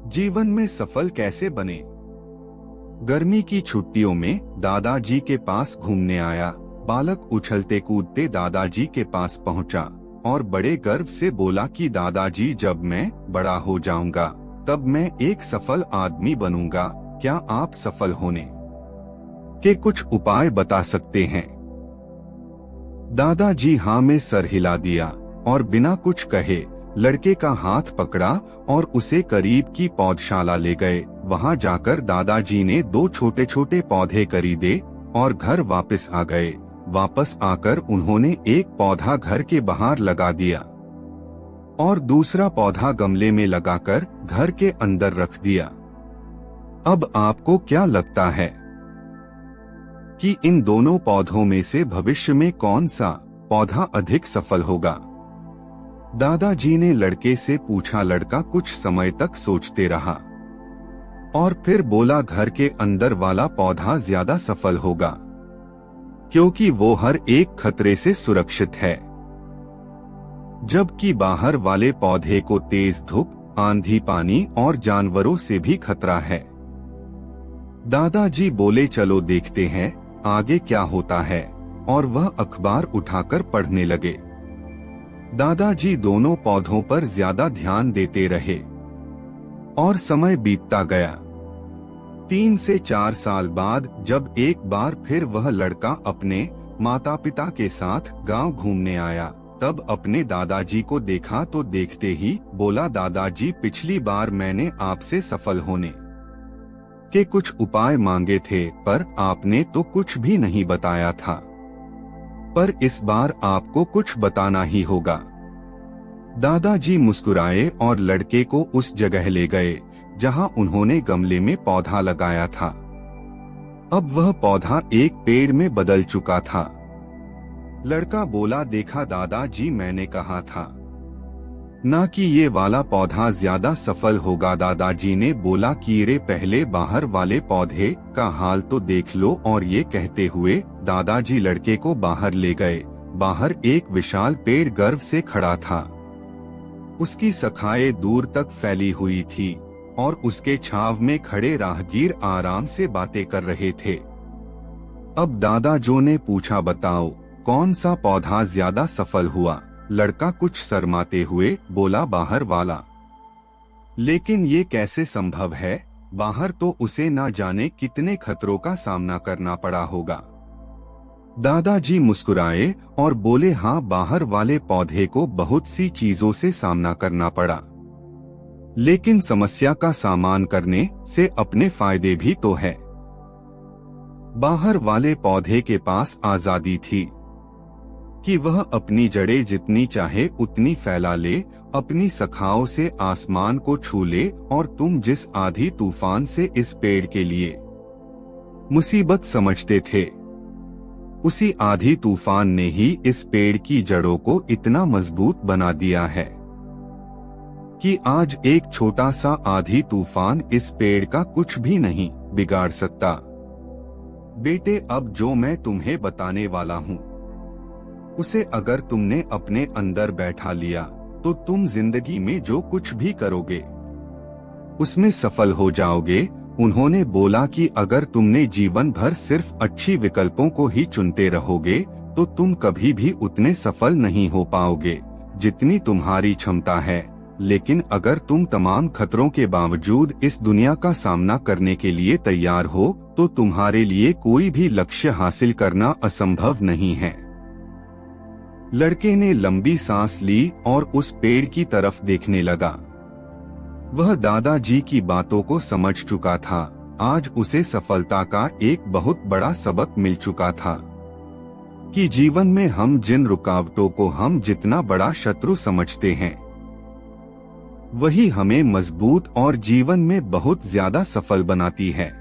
जीवन में सफल कैसे बने। गर्मी की छुट्टियों में दादाजी के पास घूमने आया। बालक उछलते कूदते दादाजी के पास पहुंचा और बड़े गर्व से बोला कि दादाजी, जब मैं बड़ा हो जाऊंगा तब मैं एक सफल आदमी बनूंगा। क्या आप सफल होने के कुछ उपाय बता सकते हैं? दादाजी हाँ में सर हिला दिया और बिना कुछ कहे लड़के का हाथ पकड़ा और उसे करीब की पौधशाला ले गए। वहां जाकर दादाजी ने 2 छोटे छोटे पौधे खरीदे और घर वापस आ गए। वापस आकर उन्होंने एक पौधा घर के बाहर लगा दिया और दूसरा पौधा गमले में लगाकर घर के अंदर रख दिया। अब आपको क्या लगता है कि इन दोनों पौधों में से भविष्य में कौन सा पौधा अधिक सफल होगा? दादाजी ने लड़के से पूछा। लड़का कुछ समय तक सोचते रहा और फिर बोला, घर के अंदर वाला पौधा ज्यादा सफल होगा, क्योंकि वो हर एक खतरे से सुरक्षित है, जबकि बाहर वाले पौधे को तेज धूप, आंधी, पानी और जानवरों से भी खतरा है। दादाजी बोले, चलो देखते हैं आगे क्या होता है, और वह अखबार उठाकर पढ़ने लगे। दादाजी दोनों पौधों पर ज्यादा ध्यान देते रहे और समय बीतता गया। 3 से 4 साल बाद जब एक बार फिर वह लड़का अपने माता पिता के साथ गांव घूमने आया, तब अपने दादाजी को देखा तो देखते ही बोला, दादाजी, पिछली बार मैंने आपसे सफल होने के कुछ उपाय मांगे थे, पर आपने तो कुछ भी नहीं बताया था। पर इस बार आपको कुछ बताना ही होगा। दादाजी मुस्कुराए और लड़के को उस जगह ले गए जहां उन्होंने गमले में पौधा लगाया था। अब वह पौधा एक पेड़ में बदल चुका था। लड़का बोला, देखा दादाजी, मैंने कहा था ना कि ये वाला पौधा ज्यादा सफल होगा। दादाजी ने बोला कि रे, पहले बाहर वाले पौधे का हाल तो देख लो। और ये कहते हुए दादाजी लड़के को बाहर ले गए। बाहर एक विशाल पेड़ गर्व से खड़ा था। उसकी शाखाएं दूर तक फैली हुई थी और उसके छाव में खड़े राहगीर आराम से बातें कर रहे थे। अब दादाजी ने पूछा, बताओ कौन सा पौधा ज्यादा सफल हुआ? लड़का कुछ शर्माते हुए बोला, बाहर वाला। लेकिन ये कैसे संभव है? बाहर तो उसे ना जाने कितने खतरों का सामना करना पड़ा होगा। दादाजी मुस्कुराए और बोले, हाँ, बाहर वाले पौधे को बहुत सी चीजों से सामना करना पड़ा, लेकिन समस्या का सामना करने से अपने फायदे भी तो है। बाहर वाले पौधे के पास आजादी थी कि वह अपनी जड़ें जितनी चाहे उतनी फैला ले, अपनी शाखाओं से आसमान को छू ले, और तुम जिस आंधी तूफान से इस पेड़ के लिए मुसीबत समझते थे, उसी आंधी तूफान ने ही इस पेड़ की जड़ों को इतना मजबूत बना दिया है कि आज एक छोटा सा आंधी तूफान इस पेड़ का कुछ भी नहीं बिगाड़ सकता। बेटे, अब जो मैं तुम्हें बताने वाला हूँ उसे अगर तुमने अपने अंदर बैठा लिया तो तुम जिंदगी में जो कुछ भी करोगे उसमें सफल हो जाओगे। उन्होंने बोला कि अगर तुमने जीवन भर सिर्फ अच्छी विकल्पों को ही चुनते रहोगे तो तुम कभी भी उतने सफल नहीं हो पाओगे जितनी तुम्हारी क्षमता है। लेकिन अगर तुम तमाम खतरों के बावजूद इस दुनिया का सामना करने के लिए तैयार हो तो तुम्हारे लिए कोई भी लक्ष्य हासिल करना असंभव नहीं है। लड़के ने लंबी सांस ली और उस पेड़ की तरफ देखने लगा। वह दादाजी की बातों को समझ चुका था। आज उसे सफलता का एक बहुत बड़ा सबक मिल चुका था कि जीवन में हम जिन रुकावटों को हम जितना बड़ा शत्रु समझते हैं, वही हमें मजबूत और जीवन में बहुत ज्यादा सफल बनाती है।